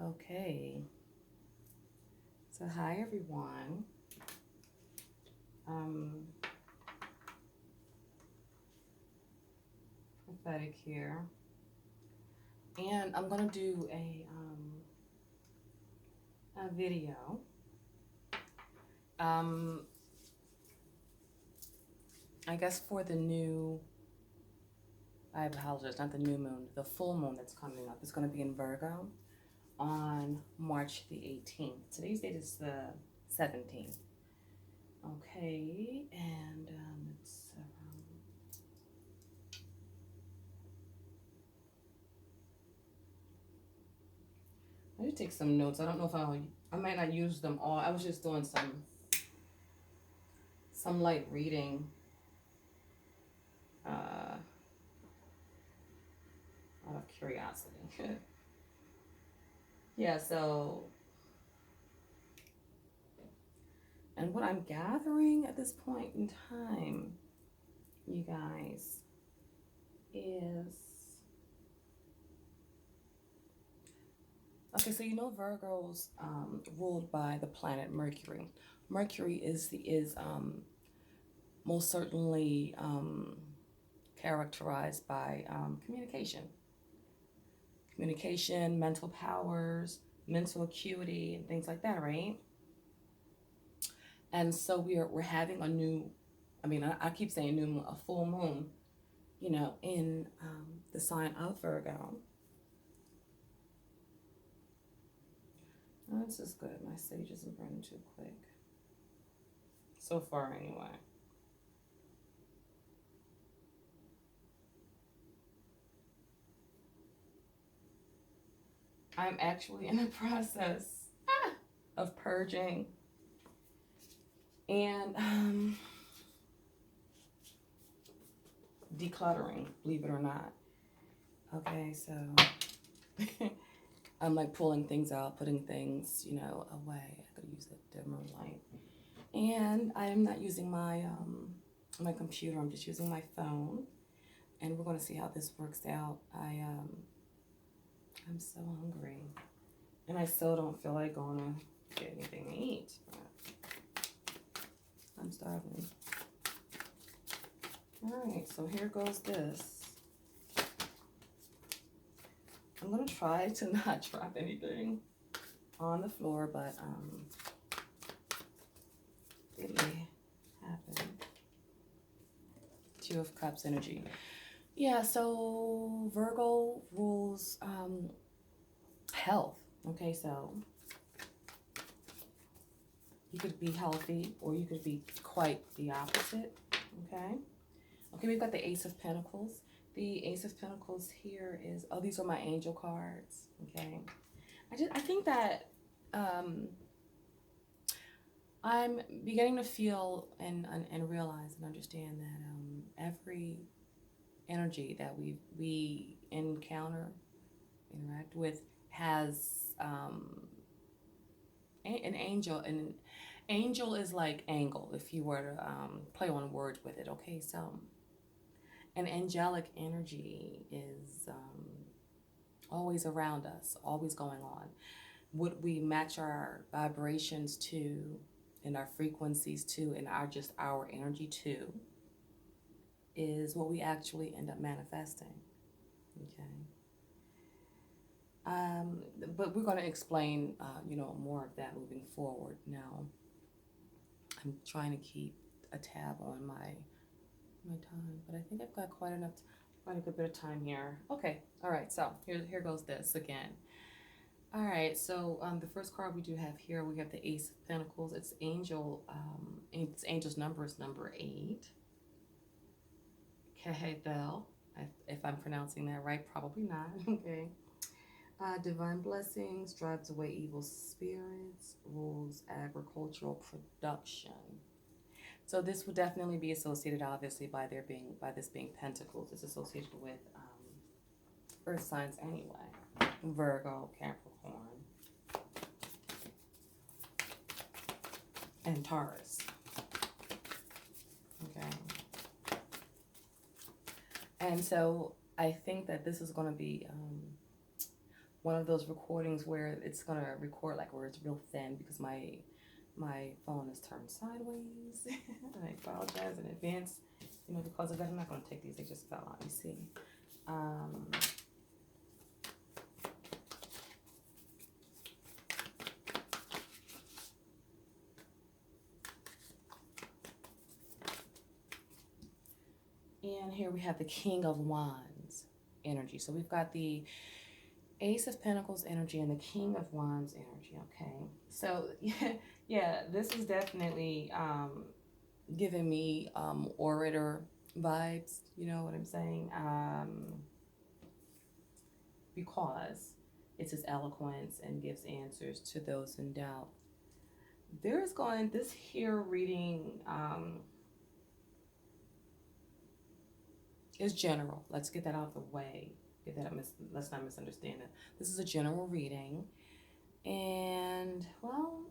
Okay. So hi everyone. Um, Prophetic here, and I'm gonna do a video. Um, I guess for the new. I apologize, not the new moon, the full moon that's coming up. It's gonna be in Virgo on March the 18th. Today's date is the 17th. Okay, and it's I did take some notes. I don't know if I might not use them all. I was just doing some light reading out of curiosity. Yeah, so, and what I'm gathering at this point in time, you guys, is okay. So you know Virgo's ruled by the planet Mercury. Mercury is most certainly characterized by communication, mental powers, mental acuity, and things like that, right? And so we're having a new, I mean, I keep saying new moon, a full moon, in the sign of Virgo. Oh, this is good. My sage isn't burning too quick. So far, anyway. I'm actually in the process of purging and decluttering, believe it or not. Okay, so I'm like pulling things out, putting things, away. I could use a dimmer light. And I'm not using my computer. I'm just using my phone. And we're going to see how this works out. I'm so hungry. And I still don't feel like going to get anything to eat. I'm starving. All right, so here goes this. I'm going to try to not drop anything on the floor, but it may happen. Two of Cups energy. Yeah, so Virgo rules health. Okay, so you could be healthy or you could be quite the opposite. Okay. Okay, we've got the Ace of Pentacles. The Ace of Pentacles here is, oh, these are my angel cards. Okay. I think that I'm beginning to feel and realize and understand that every energy that we encounter, interact with, has an angel. And an angel is like angle, if you were to play on words with it. Okay, so an angelic energy is always around us, always going on. What we match our vibrations to and our frequencies to and our energy to is what we actually end up manifesting. Okay. But we're going to explain, more of that moving forward. Now, I'm trying to keep a tab on my time, but I think I've got quite a good bit of time here. Okay, all right. So here goes this again. All right. So the first card we do have here, we have the Ace of Pentacles. It's angel. Its angel's number is number 8. Kehebel. If I'm pronouncing that right, probably not. Okay. Divine blessings, drives away evil spirits, rules agricultural production. So this would definitely be associated, obviously, by this being Pentacles. It's associated with Earth signs anyway: Virgo, Capricorn, and Taurus. Okay, and so I think that this is going to be one of those recordings where it's gonna record like where it's real thin because my phone is turned sideways. And I apologize in advance, because of that. I'm not gonna take these, they just fell out, you see. Um, and here we have the King of Wands energy. So we've got the Ace of Pentacles energy and the King of Wands energy, okay? So, yeah, this is definitely giving me orator vibes, you know what I'm saying? Because it's his eloquence and gives answers to those in doubt. This here reading is general. Let's get that out of the way. Let's not misunderstand it. This is a general reading. And, well,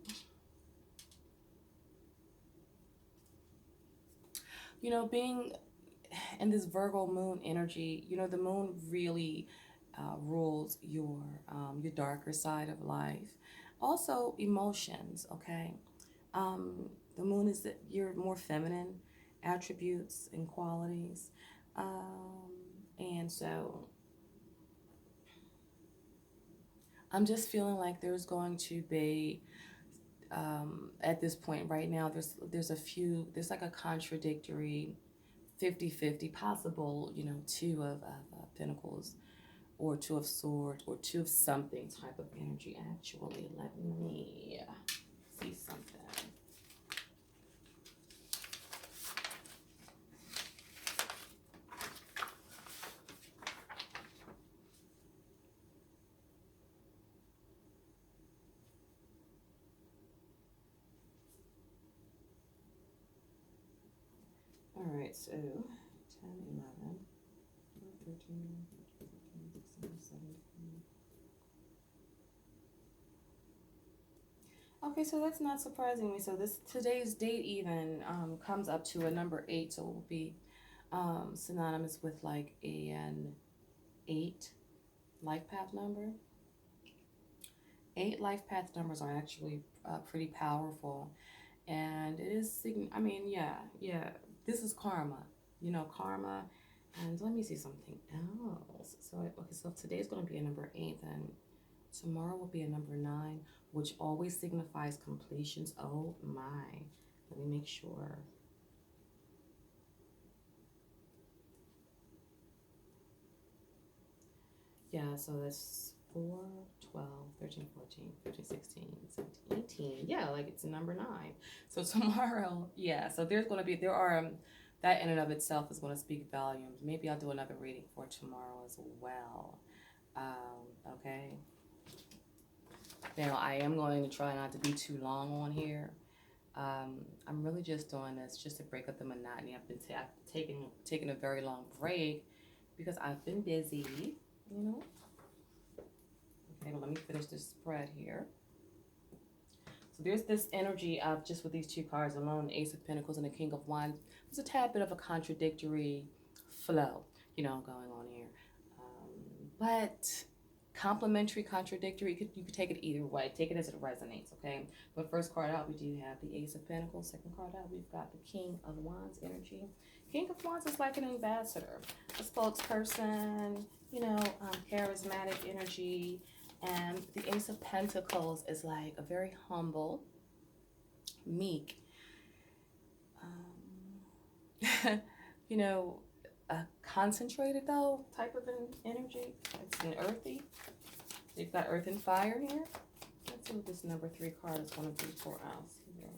being in this Virgo moon energy, the moon really rules your darker side of life. Also, emotions, okay? The moon is your more feminine attributes and qualities. And so I'm just feeling like there's going to be, at this point right now, there's like a contradictory 50-50 possible, two of pentacles or two of swords or two of something type of energy. Actually, let me see something. All right, so 10, 11, 13, 14, 16, 17. Okay, so that's not surprising me. So today's date even comes up to a number 8, so it will be synonymous with like an 8 life path number. 8 life path numbers are actually pretty powerful, and it is. I mean, yeah. This is karma. Karma. And let me see something else. So today's going to be a number 8, and tomorrow will be a number 9, which always signifies completions. Oh my. Let me make sure. Yeah, so that's 4, 12, 13, 14, 15, 16, 17, 18. Yeah, like it's number 9. So tomorrow, yeah, so that in and of itself is going to speak volumes. Maybe I'll do another reading for tomorrow as well. Okay. Now, I am going to try not to be too long on here. I'm really just doing this just to break up the monotony. I've taken a very long break because I've been busy, Okay, well, let me finish this spread here. So there's this energy of just with these two cards alone, the Ace of Pentacles and the King of Wands. There's a tad bit of a contradictory flow, going on here. But complementary, contradictory, you could take it either way. Take it as it resonates, okay? But first card out, we do have the Ace of Pentacles. Second card out, we've got the King of Wands energy. King of Wands is like an ambassador, a spokesperson, charismatic energy. And the Ace of Pentacles is like a very humble, meek, concentrated though type of an energy. It's an earthy. You've got earth and fire here. Let's see what this number 3 card is going to do for us here.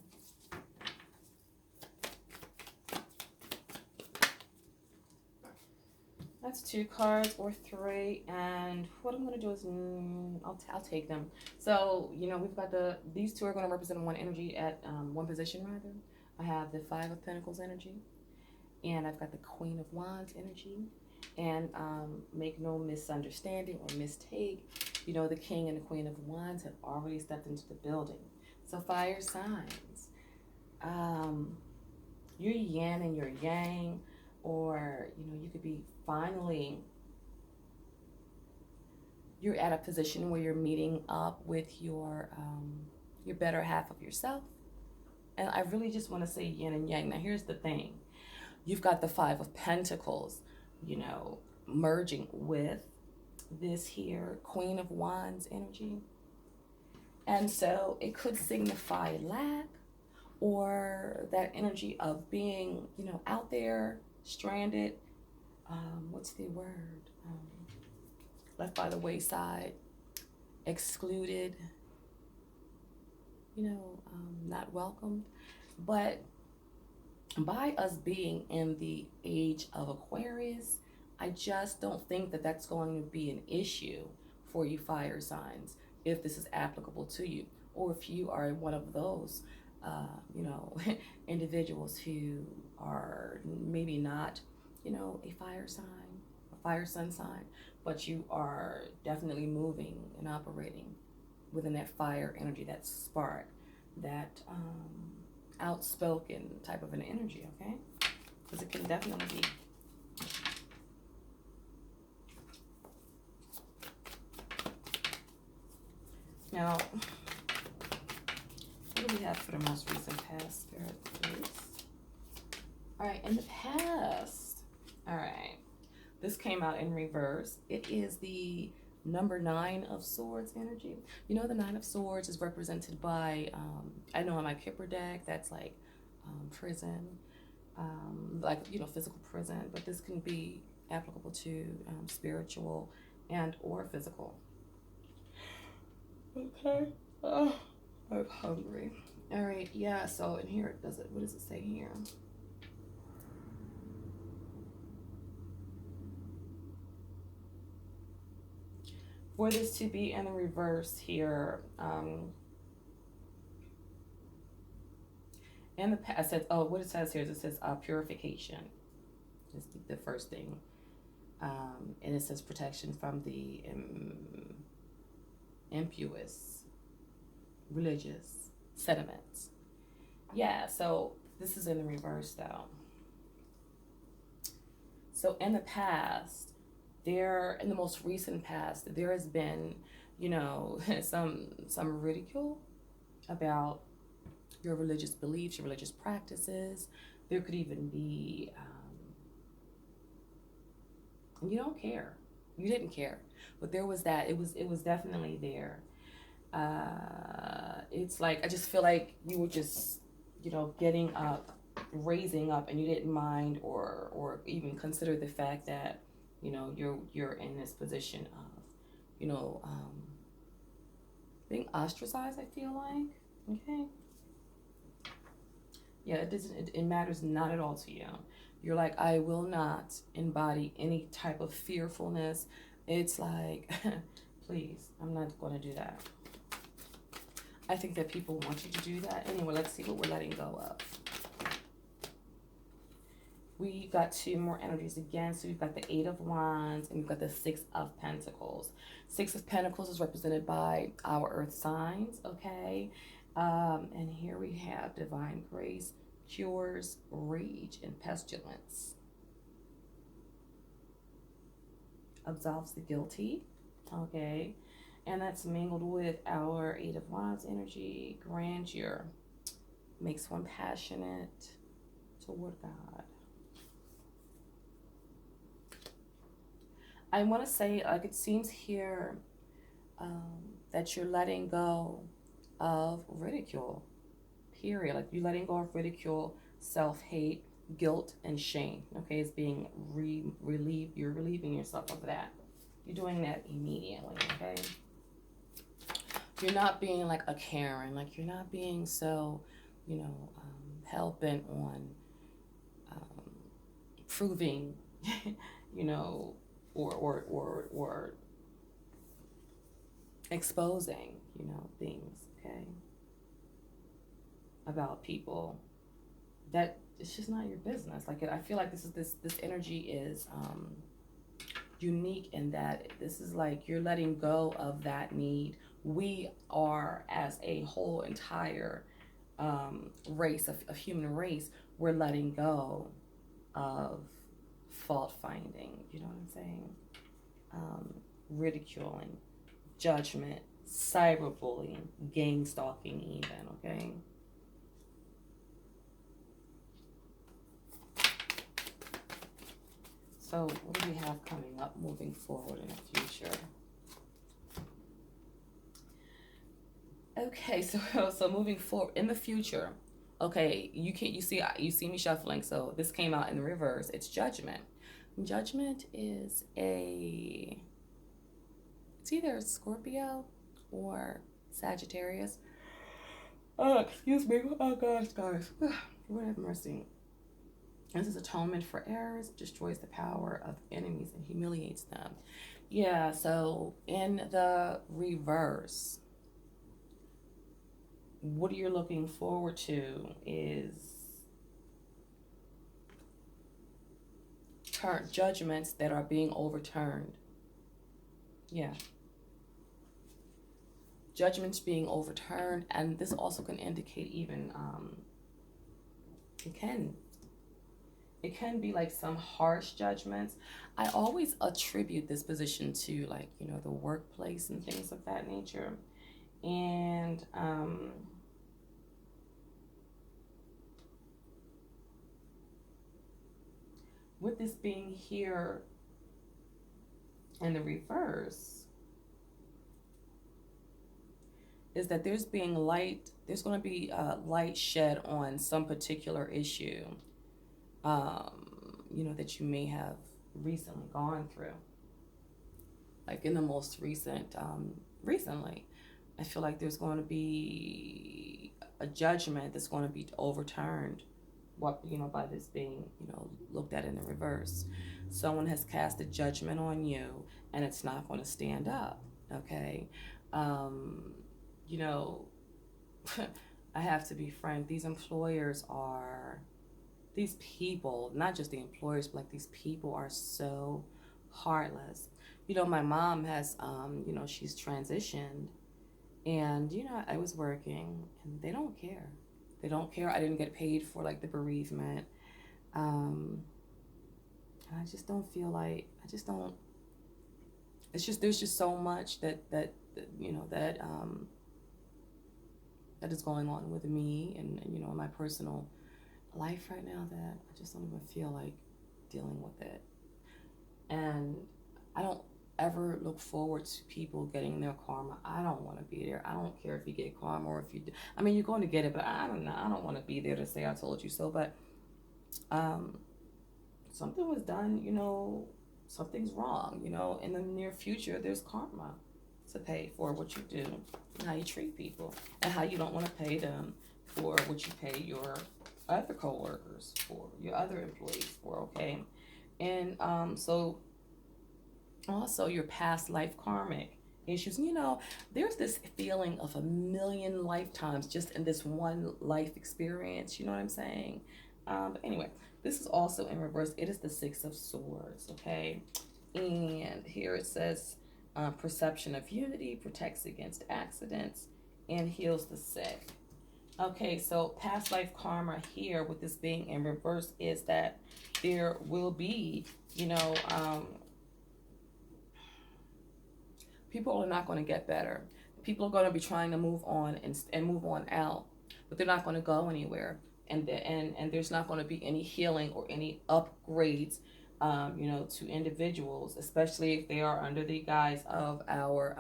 That's 2 cards or 3, and what I'm going to do is I'll take them. So we've got these 2 are going to represent one energy at one position rather. I have the 5 of Pentacles energy, and I've got the Queen of Wands energy. And make no misunderstanding or mistake, the King and the Queen of Wands have already stepped into the building. So fire signs, your yin and your yang, or you could be finally you're at a position where you're meeting up with your better half of yourself. And I really just want to say yin and yang. Now, here's the thing: you've got the Five of Pentacles, you know, merging with this here Queen of Wands energy. And so it could signify lack, or that energy of being, you know, out there, stranded. What's the word? Left by the wayside, excluded, you know, not welcomed. But by us being in the age of Aquarius, I just don't think that that's going to be an issue for you fire signs, if this is applicable to you, or if you are one of those, you know, individuals who are maybe not, you know, a fire sign, a fire sun sign, but you are definitely moving and operating within that fire energy, that spark, that outspoken type of an energy, okay? Because it can definitely be. Now, what do we have for the most recent past, Spirit, please? All right, in the past, all right, this came out in reverse. It is the number 9 of Swords energy. You know, the 9 of Swords is represented by, I know on my Kipper deck, that's like prison, like, you know, physical prison, but this can be applicable to spiritual and or physical. Okay. Oh, I'm hungry. All right, yeah, so in here, what does it say here? For this to be in the reverse here, in the past, says, oh, what it says here is it says purification is the first thing. And it says protection from the impious religious sentiments. Yeah, so this is in the reverse though. So in the past, in the most recent past, there has been, you know, some ridicule about your religious beliefs, your religious practices. There could even be, you don't care. You didn't care, but there was that. It was definitely there. It's like, I just feel like you were just, you know, getting up, raising up, and you didn't mind or even consider the fact that, you know, you're in this position of, you know, being ostracized, I feel like. Okay. Yeah, it matters not at all to you. You're like, I will not embody any type of fearfulness. It's like, please, I'm not going to do that. I think that people want you to do that. Anyway, let's see what we're letting go of. We got 2 more energies again. So we've got the 8 of Wands and we've got the 6 of Pentacles. 6 of Pentacles is represented by our earth signs, okay? And here we have divine grace, cures rage and pestilence, absolves the guilty, okay? And that's mingled with our 8 of Wands energy, grandeur, makes one passionate toward God. I want to say, like, it seems here that you're letting go of ridicule, period. Like, you're letting go of ridicule, self-hate, guilt, and shame. Okay, it's being relieved. You're relieving yourself of that. You're doing that immediately, okay? You're not being like a Karen. Like, you're not being so, you know, hell-bent on proving, you know, or exposing, you know, things, okay, about people that it's just not your business. Like, I feel like this energy is unique in that this is like you're letting go of that need. We are, as a whole entire race of human race, we're letting go of fault finding, you know what I'm saying? Ridiculing, judgment, cyberbullying, gang stalking, even, okay? So, what do we have coming up moving forward in the future? Okay, so so moving forward in the future, okay, you see me shuffling. So this came out in reverse. It's judgment. Judgment is it's either a Scorpio or Sagittarius. Oh, excuse me. Oh gosh, guys. Lord have mercy. This is atonement for errors, destroys the power of enemies and humiliates them. Yeah, so in the reverse, what you're looking forward to is judgments that are being overturned. Yeah. Judgments being overturned, and this also can indicate even it can be like some harsh judgments. I always attribute this position to, like, the workplace and things of that nature. And with this being here in the reverse, is that there's going to be light shed on some particular issue, that you may have recently gone through. Like in the most recently, I feel like there's going to be a judgment that's going to be overturned, by this being, looked at in the reverse. Someone has cast a judgment on you and it's not going to stand up, okay? you know, I have to be frank, these people, not just the employers, but like these people are so heartless. My mom has, she's transitioned, and, I was working, and they don't care. They don't care. I didn't get paid for like the bereavement. And I just don't feel like, there's just so much that that is going on with me and in my personal life right now, that I just don't even feel like dealing with it. And I don't ever look forward to people getting their karma. I don't want to be there. I don't care if you get karma or if you do. I mean, you're going to get it, but I don't know. I don't want to be there to say I told you so. But something was done, something's wrong. In the near future, there's karma to pay for what you do and how you treat people and how you don't want to pay them for what you pay your other coworkers for, your other employees for, okay? And so also your past life karmic issues. There's this feeling of a million lifetimes just in this one life experience. You know what I'm saying? But anyway, this is also in reverse. It is the Six of Swords, okay? And here it says, perception of unity, protects against accidents, and heals the sick. Okay, so past life karma here with this being in reverse is that there will be, people are not going to get better. People are going to be trying to move on and move on out, but they're not going to go anywhere. And there's not going to be any healing or any upgrades, to individuals, especially if they are under the guise of our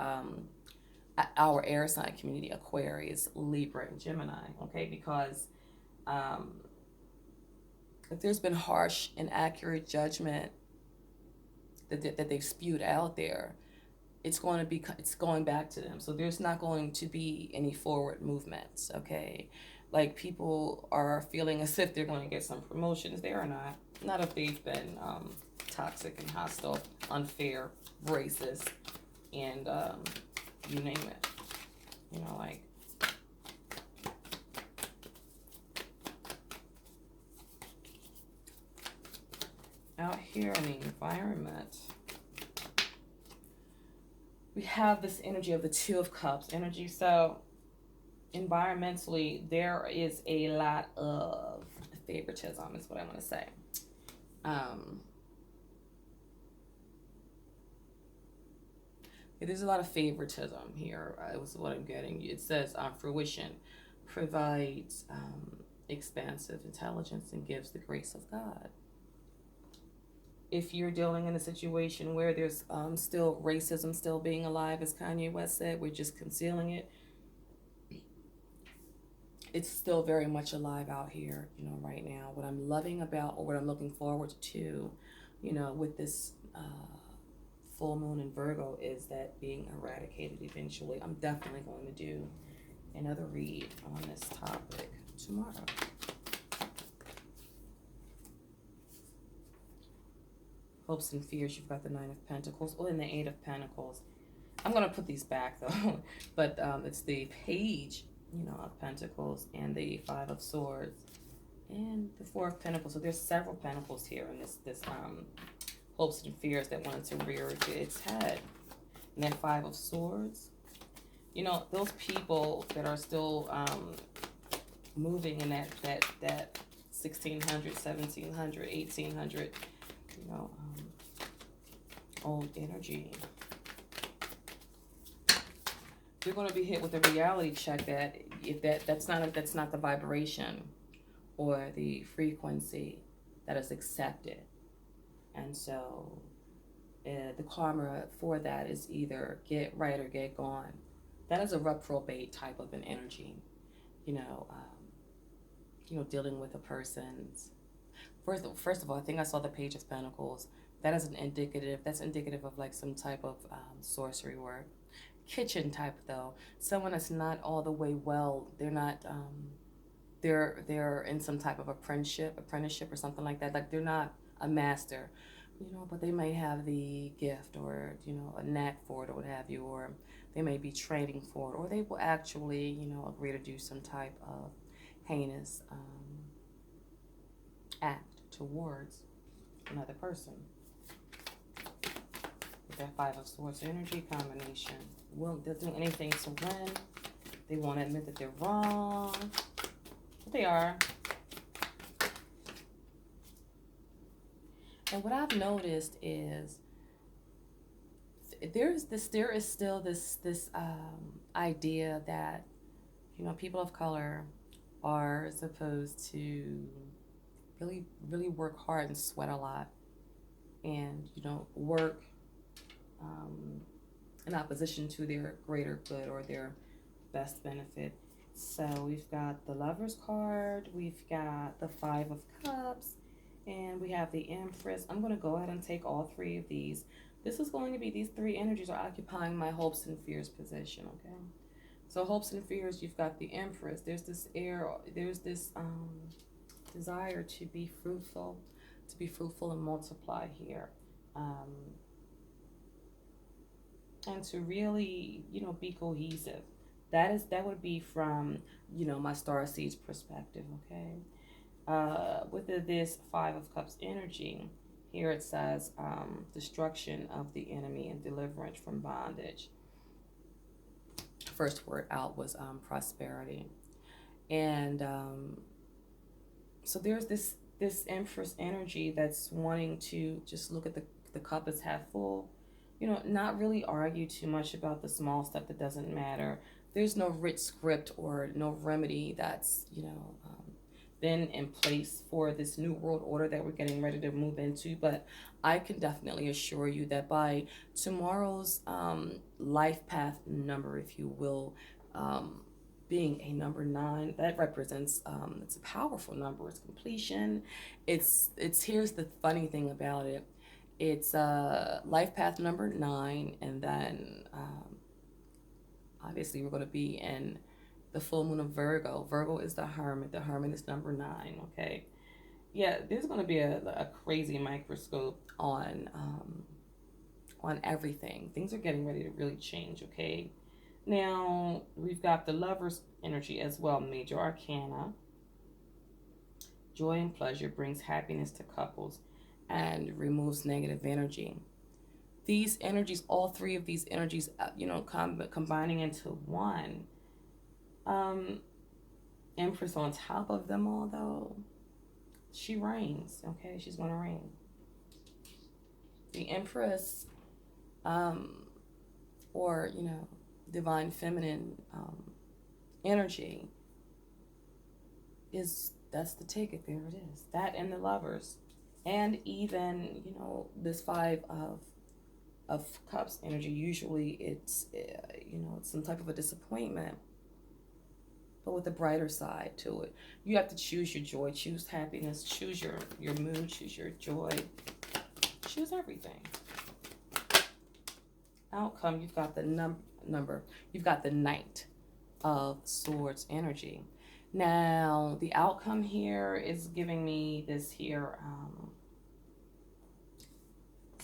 air sign community, Aquarius, Libra, and Gemini, okay? Because if there's been harsh and accurate judgment that they've spewed out there, it's going back to them. So there's not going to be any forward movements, okay? Like, people are feeling as if they're going to get some promotions. They are not. Not if they've been toxic and hostile, unfair, racist, and you name it. Like, out here in the environment, we have this energy of the Two of Cups energy. So environmentally, there is a lot of favoritism, is what I want to say. There's a lot of favoritism here. Was what I'm getting. It says fruition provides expansive intelligence and gives the grace of God. If you're dealing in a situation where there's still racism still being alive, as Kanye West said, we're just concealing it. It's still very much alive out here, right now. What I'm loving about, or what I'm looking forward to, with this full moon in Virgo, is that being eradicated eventually. I'm definitely going to do another read on this topic tomorrow. Hopes and fears, you've got the Nine of Pentacles, and the Eight of Pentacles. I'm going to put these back though, but it's the Page, of Pentacles, and the Five of Swords, and the Four of Pentacles. So there's several Pentacles here in this hopes and fears that wanted to rear its head. And then Five of Swords. Those people that are still moving in that 1600, 1700, 1800, old energy. You're going to be hit with a reality check that if that's not the vibration or the frequency that is accepted. And so the karma for that is either get right or get gone. That is a reprobate type of an energy, dealing with a person's. First of all, I think I saw the Page of Pentacles. That's indicative of like some type of sorcery work. Kitchen type though. Someone that's not all the way well. They're not, they're in some type of apprenticeship or something like that. Like they're not a master, but they may have the gift or, a knack for it or what have you, or they may be training for it, or they will actually, agree to do some type of heinous act towards another person. With that Five of Swords energy combination, they'll do anything to win. They won't admit that they're wrong, but they are. And what I've noticed is there is still this idea that people of color are supposed to really, really work hard and sweat a lot, and work in opposition to their greater good or their best benefit. So we've got the Lover's card, we've got the Five of Cups, and we have the Empress. I'm going to go ahead and take all three of these. This is going to be, these three energies are occupying my hopes and fears position, okay? So hopes and fears, you've got the Empress. There's this desire to be fruitful and multiply here. And to really, be cohesive. That would be from, my star seeds perspective, okay? With this Five of Cups energy, here it says destruction of the enemy and deliverance from bondage. First word out was prosperity. And so there's this Empress energy that's wanting to just look at the cup as half full. Not really argue too much about the small stuff that doesn't matter. There's no writ script or no remedy that's, been in place for this new world order that we're getting ready to move into. But I can definitely assure you that by tomorrow's life path number, if you will, being a number 9, that represents, it's a powerful number. It's completion. It's here's the funny thing about it. It's life path number 9, and then obviously we're going to be in the full moon of Virgo. Virgo is the Hermit. The Hermit is number 9, okay? Yeah, there's going to be a crazy microscope on everything. Things are getting ready to really change, okay? Now, we've got the Lover's energy as well, Major Arcana. Joy and pleasure brings happiness to couples and removes negative energy. These energies, all three of these energies, combining into one. Empress on top of them all, though, she reigns, okay? She's going to reign. The Empress or, divine feminine energy that's the ticket. There it is. That and the Lovers. And even, this Five of Cups energy, usually it's some type of a disappointment, but with a brighter side to it. You have to choose your joy, choose happiness, choose your mood, choose your joy, choose everything. Outcome, you've got the number, you've got the Knight of Swords energy. Now, the outcome here is giving me this here.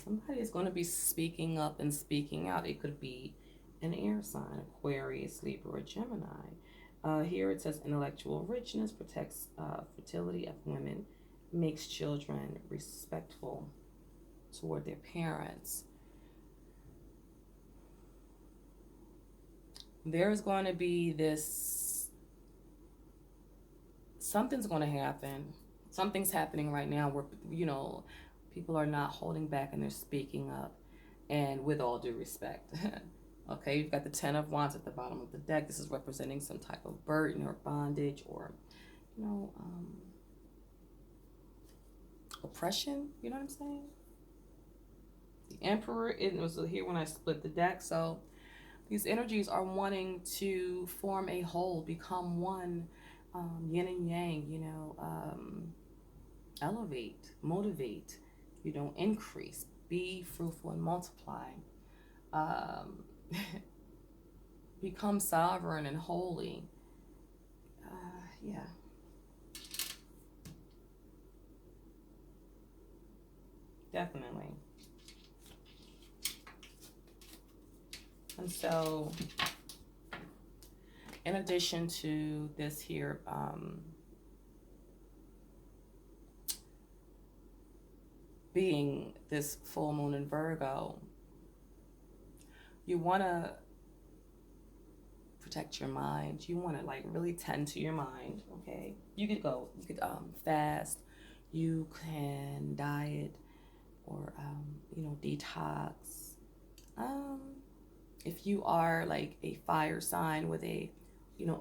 Somebody is going to be speaking up and speaking out. It could be an air sign, Aquarius, Libra, or Gemini. Here it says intellectual richness protects fertility of women, makes children respectful toward their parents. There's going to be this, something's going to happen. Something's happening right now where, people are not holding back and they're speaking up, and with all due respect. Okay, you've got the Ten of Wands at the bottom of the deck. This is representing some type of burden or bondage or, oppression. You know what I'm saying? The Emperor, it was here when I split the deck. So these energies are wanting to form a whole, become one, yin and yang, elevate, motivate, increase, be fruitful and multiply, become sovereign and holy. Yeah. Definitely. And so, in addition to this here, being this full moon in Virgo, you want to protect your mind. You want to really tend to your mind. Okay, you could fast, you can diet, or detox. If you are like a fire sign with a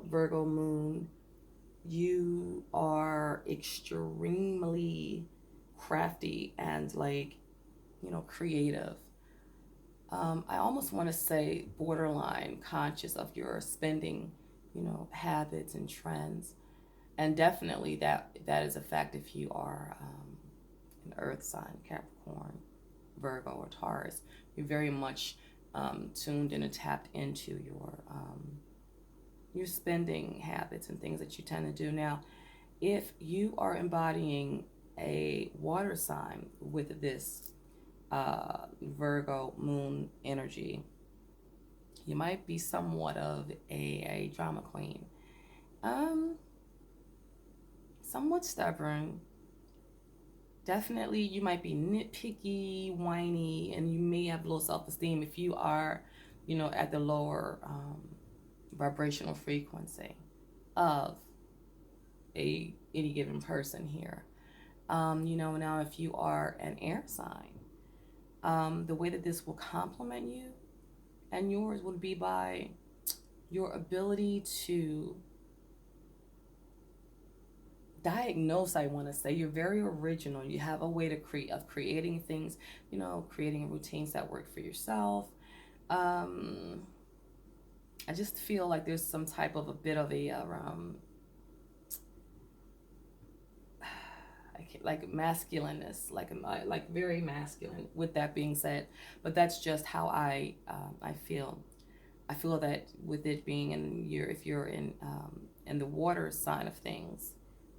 Virgo moon, you are extremely crafty and creative. I almost want to say borderline conscious of your spending, habits and trends. And definitely that is a fact if you are an earth sign, Capricorn, Virgo, or Taurus. You're very much tuned in and tapped into your spending habits and things that you tend to do. Now, if you are embodying a water sign with this Virgo moon energy, you might be somewhat of a drama queen. Somewhat stubborn. Definitely, you might be nitpicky, whiny, and you may have low self-esteem if you are, at the lower vibrational frequency of any given person here. Now if you are an air sign, the way that this will complement you and yours would be by your ability to diagnose. I want to say you're very original. You have a way to creating things, creating routines that work for yourself. I just feel like there's some type of a bit of a like masculineness, like very masculine. With that being said, but that's just how I feel. I feel that with it being if you're in the water sign of things,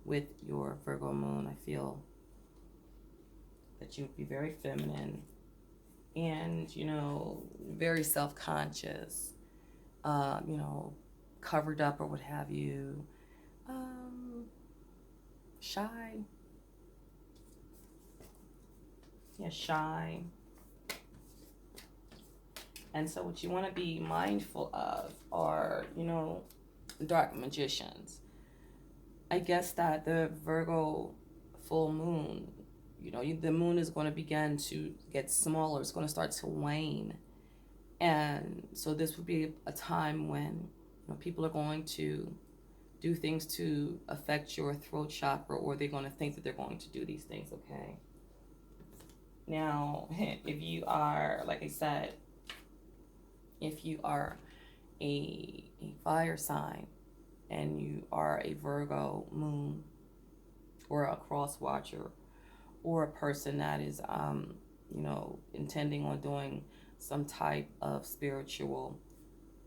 with your Virgo moon, I feel that you would be very feminine and very self-conscious, covered up or what have you, shy. Yeah, shy. And so what you want to be mindful of are, dark magicians. I guess that the Virgo full moon, the moon is going to begin to get smaller. It's going to start to wane. And so this would be a time when people are going to do things to affect your throat chakra, or they're going to think that they're going to do these things, okay? Now, if you are, like I said, if you are a fire sign and you are a Virgo moon or a cross watcher or a person that is, intending on doing some type of spiritual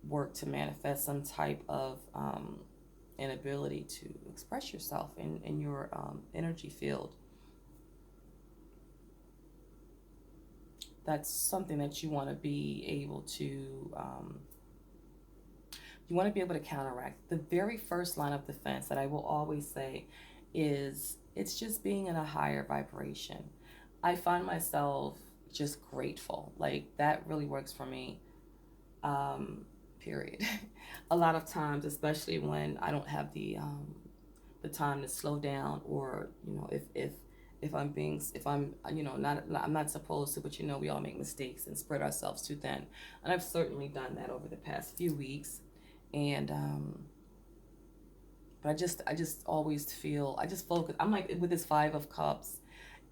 work to manifest some type of inability to express yourself in your energy field, that's something that you want to be able to counteract. The very first line of defense that I will always say is it's just being in a higher vibration. I find myself just grateful. Like that really works for me. Period. A lot of times, especially when I don't have the time to slow down, or if I'm not I'm not supposed to, but we all make mistakes and spread ourselves too thin, and I've certainly done that over the past few weeks, and but I just always feel, I just focus. I'm like with this Five of Cups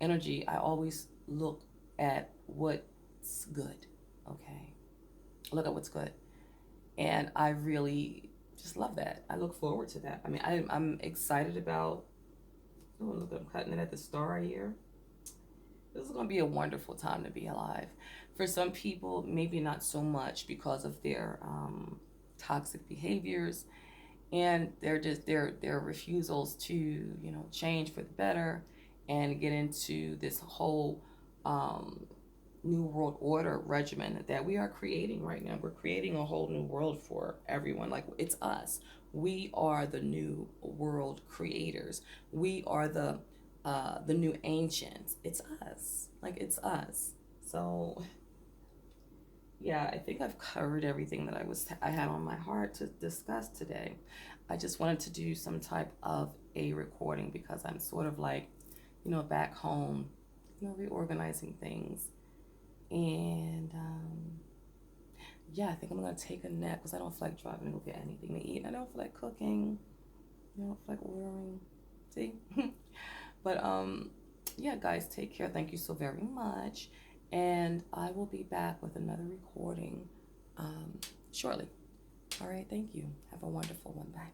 energy, I always look at what's good. Okay, look at what's good, and I really just love that. I look forward to that. I mean, I'm excited about. Oh, look, I'm cutting it at the star here. This is going to be a wonderful time to be alive. For some people, maybe not so much because of their toxic behaviors and their refusals to change for the better and get into this whole new world order regimen that we are creating right now. We're creating a whole new world for everyone. Like, it's us. We are the new world creators. We are the new ancients. It's us. Like, it's us. So yeah, I think I've covered everything that I had on my heart to discuss today. I just wanted to do some type of a recording because I'm sort of like, back home, reorganizing things. And yeah, I think I'm gonna take a nap because I don't feel like driving to go get anything to eat. I don't feel like cooking. I don't feel like ordering. See? But yeah, guys, take care. Thank you so very much. And I will be back with another recording shortly. All right, thank you. Have a wonderful one. Bye.